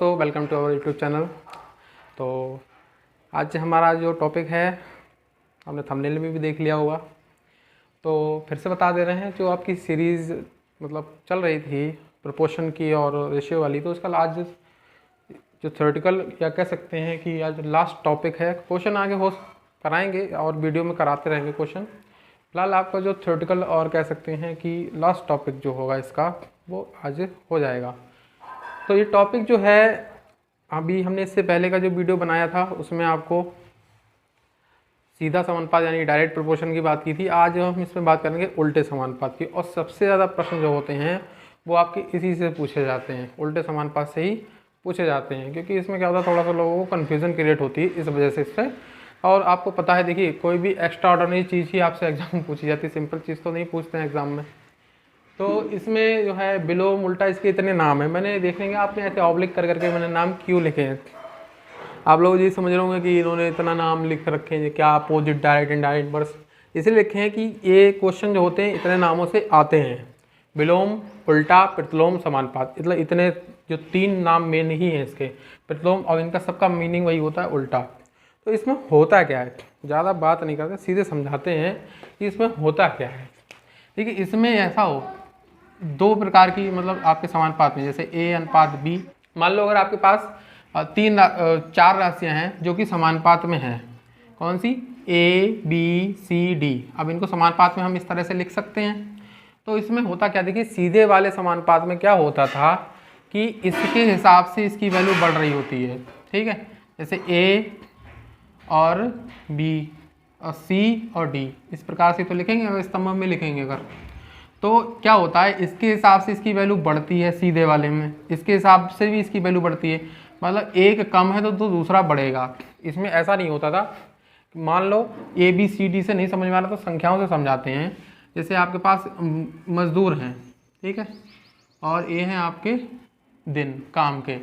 दोस्तों, welcome to our YouTube channel. तो आज हमारा जो टॉपिक है आपने थंबनेल में भी देख लिया होगा, तो फिर से बता दे रहे हैं। जो आपकी सीरीज़ मतलब चल रही थी प्रोपोर्शन की और रेशियो वाली, तो उसका आज जो थ्योरेटिकल या कह सकते हैं कि आज लास्ट टॉपिक है। क्वेश्चन आगे हो कराएंगे और वीडियो में कराते रहेंगे क्वेश्चन। फिलहाल आपका जो थ्योरेटिकल और कह सकते हैं कि लास्ट टॉपिक जो होगा इसका वो आज हो जाएगा। तो ये टॉपिक जो है, अभी हमने इससे पहले का जो वीडियो बनाया था उसमें आपको सीधा समानुपात यानी डायरेक्ट प्रोपोर्शन की बात की थी। आज हम इसमें बात करेंगे उल्टे समानुपात की। और सबसे ज़्यादा प्रश्न जो होते हैं वो आपके इसी से पूछे जाते हैं, उल्टे समानुपात से ही पूछे जाते हैं। क्योंकि इसमें क्या होता है, थोड़ा सा लोगों को कन्फ्यूज़न क्रिएट होती है इस वजह से इससे। और आपको पता है, देखिए कोई भी एक्स्ट्रा ऑर्डिनरी चीज़ ही आपसे एग्जाम में पूछी जाती है, सिंपल चीज़ तो नहीं पूछते हैं एग्जाम में। तो इसमें जो है विलोम उल्टा, इसके इतने नाम हैं। मैंने देखेंगे आपने ऐसे ऑब्लिक कर करके मैंने नाम क्यों लिखे हैं। आप लोग ये समझ रहे होंगे कि इन्होंने इतना नाम लिख रखे हैं, क्या अपोजिट, डायरेक्ट, इनडायरेक्ट, बस इसलिए लिखे हैं कि ये क्वेश्चन जो होते हैं इतने नामों से आते हैं। विलोम, उल्टा, प्रतिलोम, समानुपात, मतलब इतने जो तीन नाम मेन ही हैं इसके, प्रतिलोम, और इनका सबका मीनिंग वही होता है उल्टा। तो इसमें होता क्या है, ज़्यादा बात नहीं करते, सीधे समझाते हैं कि इसमें होता क्या है। देखिए इसमें ऐसा हो, दो प्रकार की मतलब आपके समानुपात में, जैसे ए अनुपात बी। मान लो अगर आपके पास चार राशियां हैं जो कि समानुपात में हैं। कौन सी? ए, बी, सी, डी। अब इनको समानुपात में हम इस तरह से लिख सकते हैं। तो इसमें होता क्या, देखिए सीधे वाले समानुपात में क्या होता था कि इसके हिसाब से इसकी वैल्यू बढ़ रही होती है। ठीक है, जैसे ए और बी और सी और डी, इस प्रकार से तो लिखेंगे। अगर स्तंभ में लिखेंगे अगर, तो क्या होता है, इसके हिसाब से इसकी वैल्यू बढ़ती है सीधे वाले में, इसके हिसाब से भी इसकी वैल्यू बढ़ती है। मतलब एक कम है तो दूसरा बढ़ेगा। इसमें ऐसा नहीं होता था। मान लो ए बी सी डी से नहीं समझ में आ रहा तो संख्याओं से समझाते हैं। जैसे आपके पास मजदूर हैं, ठीक है, और ये हैं आपके दिन काम के।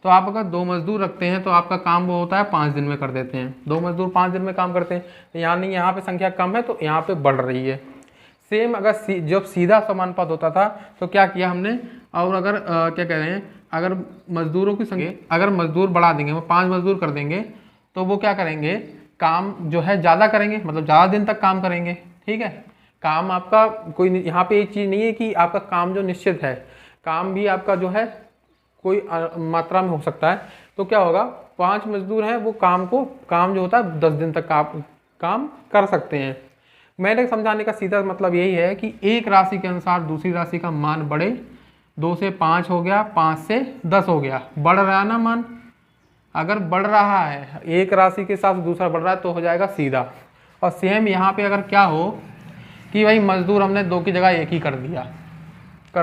तो आप अगर दो मजदूर रखते हैं तो आपका काम वो होता है 5 दिन में कर देते हैं। दो मजदूर 5 दिन में काम करते हैं। यानी यहाँ पे संख्या कम है तो यहाँ पे बढ़ रही है। सेम अगर जब सीधा समानुपात होता था तो क्या किया हमने, और अगर क्या कह रहे हैं, अगर मजदूरों की संख्या, अगर मजदूर बढ़ा देंगे, वो 5 मजदूर कर देंगे, तो वो क्या करेंगे, काम जो है ज़्यादा करेंगे, मतलब ज़्यादा दिन तक काम करेंगे। ठीक है, काम आपका कोई, यहाँ पे एक चीज़ नहीं है कि आपका काम जो निश्चित है, काम भी आपका जो है कोई मात्रा में हो सकता है। तो क्या होगा, 5 मजदूर हैं, वो काम जो होता है 10 दिन तक काम कर सकते हैं। मैंने समझाने का सीधा मतलब यही है कि एक राशि के अनुसार दूसरी राशि का मान बढ़े। 2 से 5 हो गया, 5 से 10 हो गया, बढ़ रहा है ना मान। अगर बढ़ रहा है एक राशि के साथ दूसरा बढ़ रहा है तो हो जाएगा सीधा। और सेम यहाँ पे अगर क्या हो कि भाई मजदूर हमने 2 की जगह 1 ही कर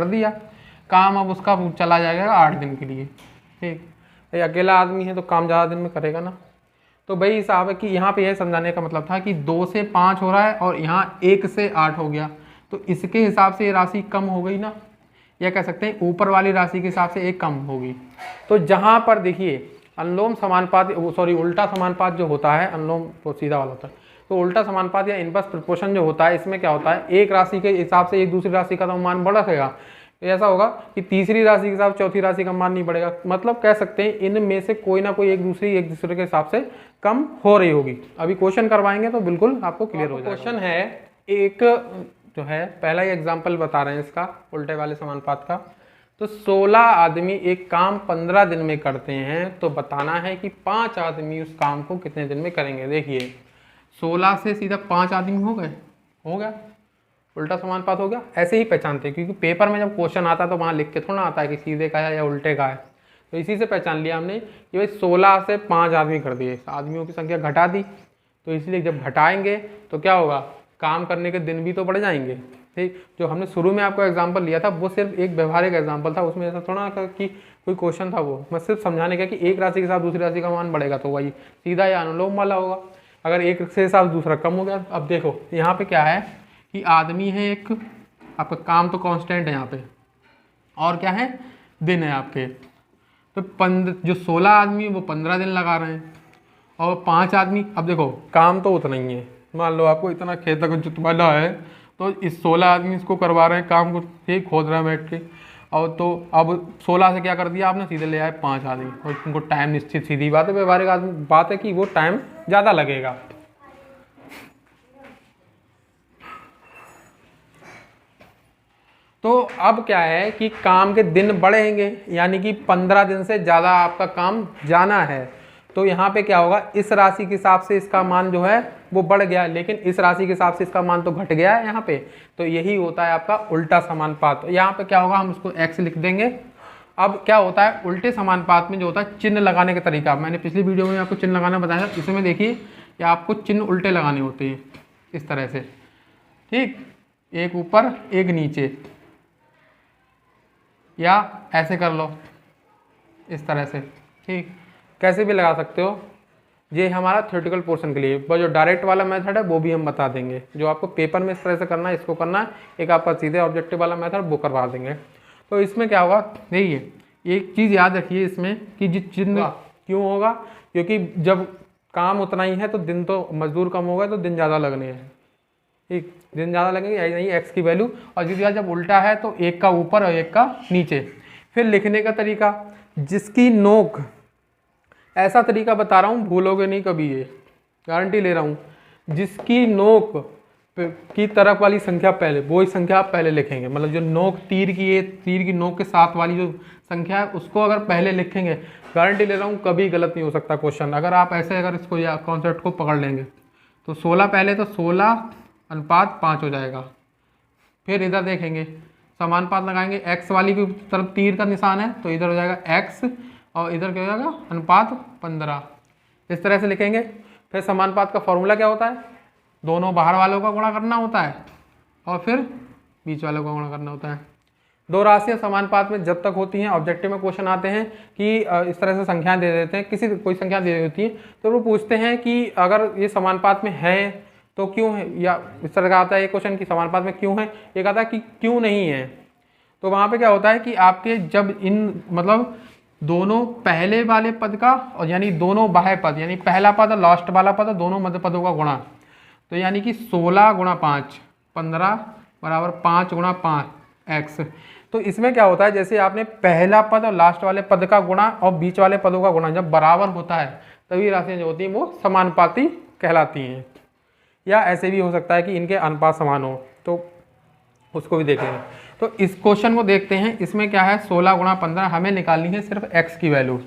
दिया, काम अब उसका चला जाएगा 8 दिन के लिए। ठीक, अकेला आदमी है तो काम ज़्यादा दिन में करेगा ना। तो भाई हिसाब है कि यहाँ पे यह समझाने का मतलब था कि 2 से 5 हो रहा है और यहाँ 1 से 8 हो गया, तो इसके हिसाब से ये राशि कम हो गई ना, या कह सकते हैं ऊपर वाली राशि के हिसाब से एक कम होगी। तो जहाँ पर देखिए अनुलोम समानुपात, उल्टा समानुपात जो होता है, अनुलोम तो सीधा वाला होता है, तो उल्टा समानुपात या इनवर्स प्रोपोर्शन जो होता है, इसमें क्या होता है, एक राशि के हिसाब से एक दूसरी राशि का तो मान बढ़ रहेगा। ऐसा होगा कि तीसरी राशि के साथ चौथी राशि का मान नहीं बढ़ेगा। मतलब कह सकते हैं इनमें से कोई ना कोई एक दूसरे के हिसाब से कम हो रही होगी। अभी क्वेश्चन करवाएंगे तो बिल्कुल आपको क्लियर हो जाएगा। क्वेश्चन है एक जो है, पहला ही एग्जाम्पल बता रहे हैं इसका उल्टे वाले समानुपात का। तो 16 आदमी एक काम 15 दिन में करते हैं, तो बताना है कि 5 आदमी उस काम को कितने दिन में करेंगे। देखिए 16 से सीधा 5 आदमी हो गया, उल्टा समानुपात हो गया। ऐसे ही पहचानते हैं, क्योंकि पेपर में जब क्वेश्चन आता है तो वहाँ लिख के थोड़ा आता है कि सीधे का है या उल्टे का है। तो इसी से पहचान लिया हमने कि भाई 16 से 5 आदमी कर दिए, आदमियों की संख्या घटा दी। तो इसलिए जब घटाएंगे तो क्या होगा, काम करने के दिन भी तो बढ़ जाएंगे। ठीक, जो हमने शुरू में आपको एग्जाम्पल लिया था वो सिर्फ एक व्यवहारिक एग्जाम्पल था, उसमें ऐसा थोड़ा कि कोई क्वेश्चन था, वो मैं सिर्फ समझाने का कि एक राशि के साथ दूसरी राशि का मान बढ़ेगा तो वही सीधा या अनुलोम वाला होगा। अगर एक से साथ दूसरा कम हो गया। अब देखो यहाँ पे क्या है कि आदमी है एक, आपका काम तो कांस्टेंट है यहाँ पे, और क्या है, दिन है आपके। तो जो 16 आदमी वो 15 दिन लगा रहे हैं, और 5 आदमी, अब देखो काम तो उतना ही है। मान लो आपको इतना खेत अगर जुतवाना है तो इस 16 आदमी इसको करवा रहे हैं काम को, ठीक, खोद रहे हैं बैठ के, और तो अब 16 से क्या कर दिया आपने, सीधे ले आए 5 आदमी, और तुमको टाइम निश्चित, सीधी बात है, व्यवहारिक आदमी बात है कि वो टाइम ज़्यादा लगेगा। तो अब क्या है कि काम के दिन बढ़ेंगे, यानी कि 15 दिन से ज़्यादा आपका काम जाना है। तो यहाँ पे क्या होगा, इस राशि के हिसाब से इसका मान जो है वो बढ़ गया, लेकिन इस राशि के हिसाब से इसका मान तो घट गया है यहाँ पे। तो यही होता है आपका उल्टा समानुपात। तो यहाँ पे क्या होगा, हम उसको x लिख देंगे। अब क्या होता है उल्टे समानुपात में, जो होता है चिन्ह लगाने का तरीका, मैंने पिछली वीडियो में आपको चिन्ह लगाना बताया, इसमें देखिए कि आपको चिन्ह उल्टे लगाने होते हैं इस तरह से, ठीक, एक ऊपर एक नीचे, या ऐसे कर लो इस तरह से, ठीक, कैसे भी लगा सकते हो। ये हमारा थ्योरेटिकल पोर्शन के लिए, पर जो डायरेक्ट वाला मेथड है वो भी हम बता देंगे, जो आपको पेपर में इस तरह से करना है, इसको करना है। एक आपका सीधे ऑब्जेक्टिव वाला मेथड वो करवा देंगे। तो इसमें क्या होगा, देखिए एक चीज़ याद रखिए इसमें कि जिस चिन्ह क्यों होगा, क्योंकि जब काम उतना ही है तो दिन, तो मजदूर कम होगा तो दिन ज़्यादा लगने हैं, ठीक, दिन ज़्यादा लगेंगे, यही नहीं एक्स की वैल्यू। और जिस जब उल्टा है तो एक का ऊपर और एक का नीचे। फिर लिखने का तरीका, जिसकी नोक, ऐसा तरीका बता रहा हूँ, भूलोगे नहीं कभी, ये गारंटी ले रहा हूँ। जिसकी नोक की तरफ वाली संख्या पहले, वो ही संख्या आप पहले लिखेंगे, मतलब जो नोक तीर की, तीर की नोक के साथ वाली जो संख्या है उसको अगर पहले लिखेंगे, गारंटी ले रहा हूँ कभी गलत नहीं हो सकता क्वेश्चन। अगर आप ऐसे अगर इसको या कॉन्सेप्ट को पकड़ लेंगे तो 16 पहले, तो 16:5 हो जाएगा। फिर इधर देखेंगे समानुपात लगाएंगे, x वाली की तरफ तीर का निशान है तो इधर हो जाएगा x, और इधर क्या हो जाएगा अनुपात 15, इस तरह से लिखेंगे। फिर समानुपात का फॉर्मूला क्या होता है, दोनों बाहर वालों का गुणा करना होता है और फिर बीच वालों का गुणा करना होता है। दो राशियां समानुपात में जब तक होती हैं, ऑब्जेक्टिव में क्वेश्चन आते हैं कि इस तरह से संख्याएं दे देते हैं, किसी कोई संख्या दे होती है तो वो पूछते हैं कि अगर ये समानुपात में है तो क्यों है, या इस तरह का आता है ये क्वेश्चन कि समानुपात में क्यों है, एक आता है कि क्यों नहीं है। तो वहाँ पे क्या होता है कि आपके जब इन मतलब दोनों पहले वाले पद का, और यानी दोनों बाह्य पद, यानी पहला पद और लास्ट वाला पद, दोनों मध्य पदों का गुणा, तो यानी कि 16 × 5 15 बराबर 5 × 5 x। तो इसमें क्या होता है, जैसे आपने पहला पद और लास्ट वाले पद का गुणा और बीच वाले पदों का गुणा जब बराबर होता है तभी राशियाँ जो होती हैं वो समानुपाती कहलाती हैं। या ऐसे भी हो सकता है कि इनके अनुपात समान हो, तो उसको भी देखेंगे। तो इस क्वेश्चन को देखते हैं, इसमें क्या है 16 × 15 हमें निकालनी है सिर्फ x की वैल्यू।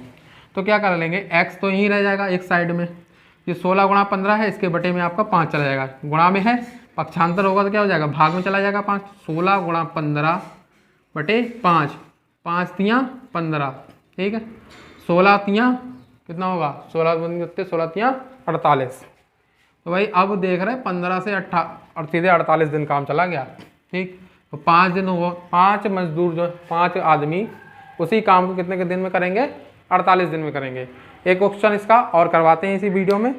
तो क्या कर लेंगे, x तो यहीं रह जाएगा एक साइड में, ये 16 × 15 है, इसके बटे में आपका 5 चला जाएगा, गुणा में है, पक्षांतर होगा तो क्या हो जाएगा, भाग में चला जाएगा 5। 16 × 15 बटे 5, 5 तियाँ 15, ठीक है, 16 तियाँ कितना होगा, 16 तियाँ 48। तो भाई अब देख रहे हैं 15 से 18 और सीधे 48 दिन काम चला गया, ठीक। तो 5 दिन हो, 5 मजदूर जो 5 आदमी उसी काम को कितने के दिन में करेंगे, 48 दिन में करेंगे। एक क्वेश्चन इसका और करवाते हैं इसी वीडियो में।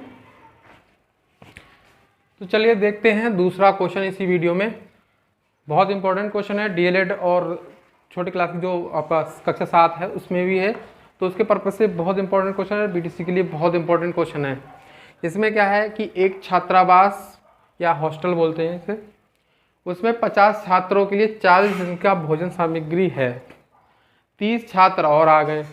तो चलिए देखते हैं दूसरा क्वेश्चन इसी वीडियो में। बहुत इंपॉर्टेंट क्वेश्चन है, डीएलएड और छोटी क्लास की जो आपका कक्षा 7 है उसमें भी है, तो उसके पर्पज से बहुत इंपॉर्टेंट क्वेश्चन है, बीटीसी के लिए बहुत इंपॉर्टेंट क्वेश्चन है। इसमें क्या है कि एक छात्रावास या हॉस्टल बोलते हैं इसे, उसमें 50 छात्रों के लिए 40 दिन का भोजन सामग्री है, 30 छात्र और आ गए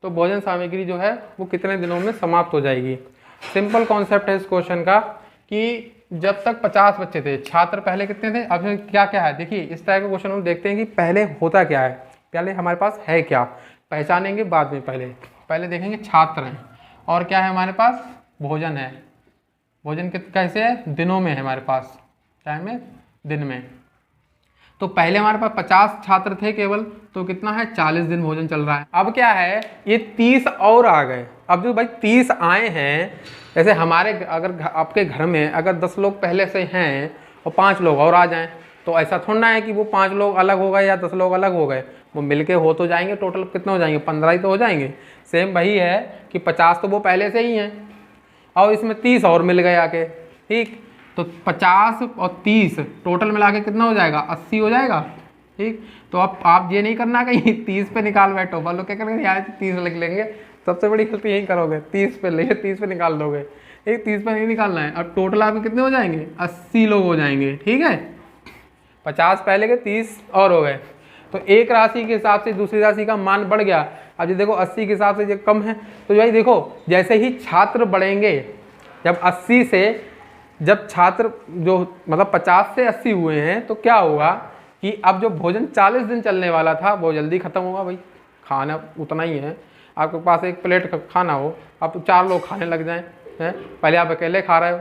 तो भोजन सामग्री जो है वो कितने दिनों में समाप्त हो जाएगी। सिंपल कॉन्सेप्ट है इस क्वेश्चन का कि जब तक 50 बच्चे थे, छात्र पहले कितने थे, अब क्या क्या है, देखिए इस तरह के क्वेश्चन हम देखते हैं कि पहले होता क्या है, पहले हमारे पास है क्या, पहचानेंगे बाद में, पहले देखेंगे छात्र हैं और क्या है हमारे पास, भोजन है। भोजन कैसे है, दिनों में है हमारे पास, टाइम में दिन में। तो पहले हमारे पास 50 छात्र थे केवल, तो कितना है 40 दिन भोजन चल रहा है। अब क्या है ये 30 और आ गए। अब जो भाई 30 आए हैं, जैसे हमारे अगर आपके घर में अगर 10 लोग पहले से हैं और 5 लोग और आ जाएं, तो ऐसा थोड़ा है कि वो 5 लोग अलग हो गए या 10 लोग अलग हो गए, वो मिलके हो तो जाएंगे, टोटल कितने हो जाएंगे, 15 ही तो हो जाएंगे। सेम वही है कि 50 तो वो पहले से ही हैं और इसमें 30 और मिल गए आके, ठीक। तो 50 और 30 टोटल मिला के कितना हो जाएगा, 80 हो जाएगा, ठीक। तो अब आप ये नहीं करना कहीं 30 पे निकाल बैठो, बोलो क्या करेंगे यार 30 लिख लेंगे, सबसे बड़ी गलती यही करोगे, 30 पे ले 30 पे निकाल दोगे, एक 30 पे नहीं निकालना है। अब टोटल आपके कितने हो जाएंगे, 80 लोग हो जाएंगे, ठीक है। 50 पहले के 30 और हो गए। तो एक राशि के हिसाब से दूसरी राशि का मान बढ़ गया। अब ये देखो 80 के हिसाब से ये कम है, तो भाई देखो जैसे ही छात्र बढ़ेंगे, जब 80 से जब छात्र जो मतलब 50 से 80 हुए हैं, तो क्या होगा कि अब जो भोजन 40 दिन चलने वाला था वो जल्दी ख़त्म होगा। भाई खाना उतना ही है, आपके पास एक प्लेट खाना हो, अब 4 लोग खाने लग जाएं हैं, पहले आप अकेले खा रहे हो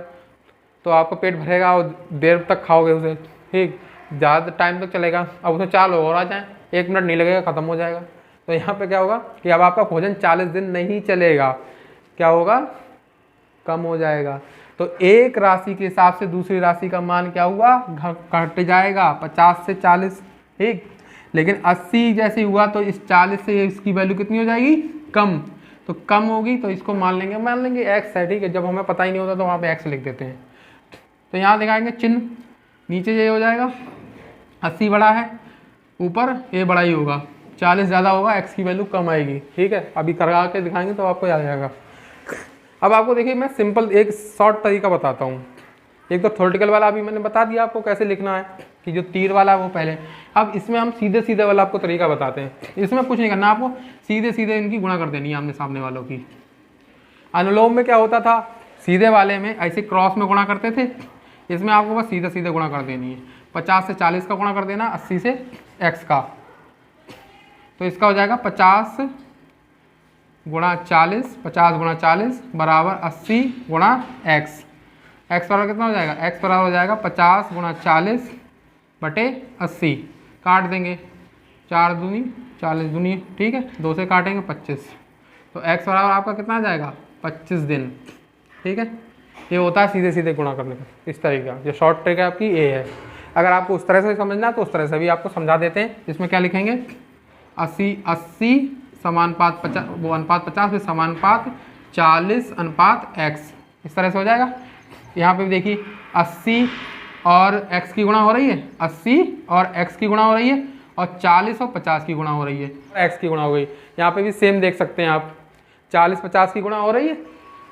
तो आपका पेट भरेगा और देर तक खाओगे उसे, ठीक, ज़्यादा टाइम तक चलेगा। अब उसमें 4 लोग और आ जाएँ, 1 मिनट नहीं लगेगा, ख़त्म हो जाएगा। तो यहाँ पे क्या होगा कि अब आपका भोजन 40 दिन नहीं चलेगा, क्या होगा, कम हो जाएगा। तो एक राशि के हिसाब से दूसरी राशि का मान क्या हुआ, घट जाएगा 50 से 40, ठीक। लेकिन 80 जैसे हुआ तो इस 40 से इसकी वैल्यू कितनी हो जाएगी, कम। तो कम होगी तो इसको मान लेंगे एक्स है, ठीक है। जब हमें पता ही नहीं होता तो वहाँ पे एक्स लिख देते हैं। तो यहाँ दिखाएंगे चिन्ह, नीचे ये हो जाएगा 80 बड़ा है, ऊपर ये बड़ा ही होगा, 40 ज़्यादा होगा, एक्स की वैल्यू कम आएगी, ठीक है। अभी करा के दिखाएंगे तो आपको याद आएगा। अब आपको देखिए मैं सिंपल एक शॉर्ट तरीका बताता हूँ। एक तो थ्योरेटिकल वाला अभी मैंने बता दिया आपको कैसे लिखना है, कि जो तीर वाला है वो पहले। अब इसमें हम सीधे सीधे वाला आपको तरीका बताते हैं। इसमें कुछ नहीं करना, आपको सीधे सीधे इनकी गुणा कर देनी है आमने सामने वालों की। अनुलोम में क्या होता था, सीधे वाले में ऐसे क्रॉस में गुणा करते थे, इसमें आपको बस सीधे सीधे गुणा कर देनी है। 50 से 40 का गुणा कर देना, 80 से x का, तो इसका हो जाएगा 50 गुणा 40, 50 गुणा 40 बराबर 80 गुणा x। x बराबर कितना हो जाएगा, x बराबर हो जाएगा 50 गुणा 40 बटे 80, काट देंगे, 4 दूनी 40 दूनी, ठीक है, 2 से काटेंगे 25, तो x बराबर आपका कितना आ जाएगा, 25 दिन, ठीक है। ये होता है सीधे सीधे गुणा करने का, इस तरीका। जो शॉर्ट ट्रिक है आपकी ये है। अगर आपको उस तरह से समझना है तो उस तरह से भी आपको समझा देते हैं। इसमें क्या लिखेंगे, 80 समानुपात 50, वो अनुपात 50 फिर समानुपात 40 अनुपात x, इस तरह से हो जाएगा। यहाँ पे भी देखिए 80 और x की गुणा हो रही है, 80 और x की गुणा हो रही है, और 40 और 50 की गुणा हो रही है, x की गुणा हो गई। यहाँ पे भी सेम देख सकते हैं आप, 40 50 की गुणा हो रही है,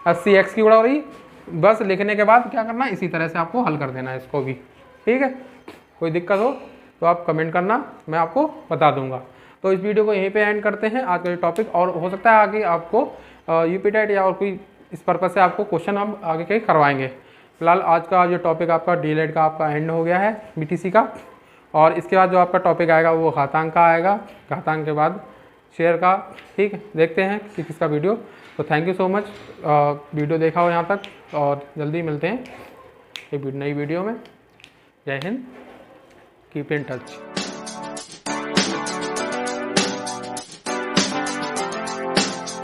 80 x की गुणा हो रही है। बस लिखने के बाद क्या करना है, इसी तरह से आपको हल कर देना है इसको भी, ठीक है। कोई दिक्कत हो तो आप कमेंट करना, मैं आपको बता दूंगा। तो इस वीडियो को यहीं पे एंड करते हैं, आज का टॉपिक। और हो सकता है आगे आपको यूपी टेट या और कोई इस पर्पज़ से आपको क्वेश्चन हम आगे के करवाएंगे। फिलहाल आज का जो टॉपिक आपका डीलेट का आपका एंड हो गया है, बीटीसी का। और इसके बाद जो आपका टॉपिक आएगा वो घातांक का आएगा, घातांक के बाद शेयर का, ठीक है। देखते हैं कि किसका वीडियो। तो thank you so much, video देखा हो यहाँ तक, और जल्दी मिलते हैं एक नई वीडियो में। जय हिंद, कीप इन टच।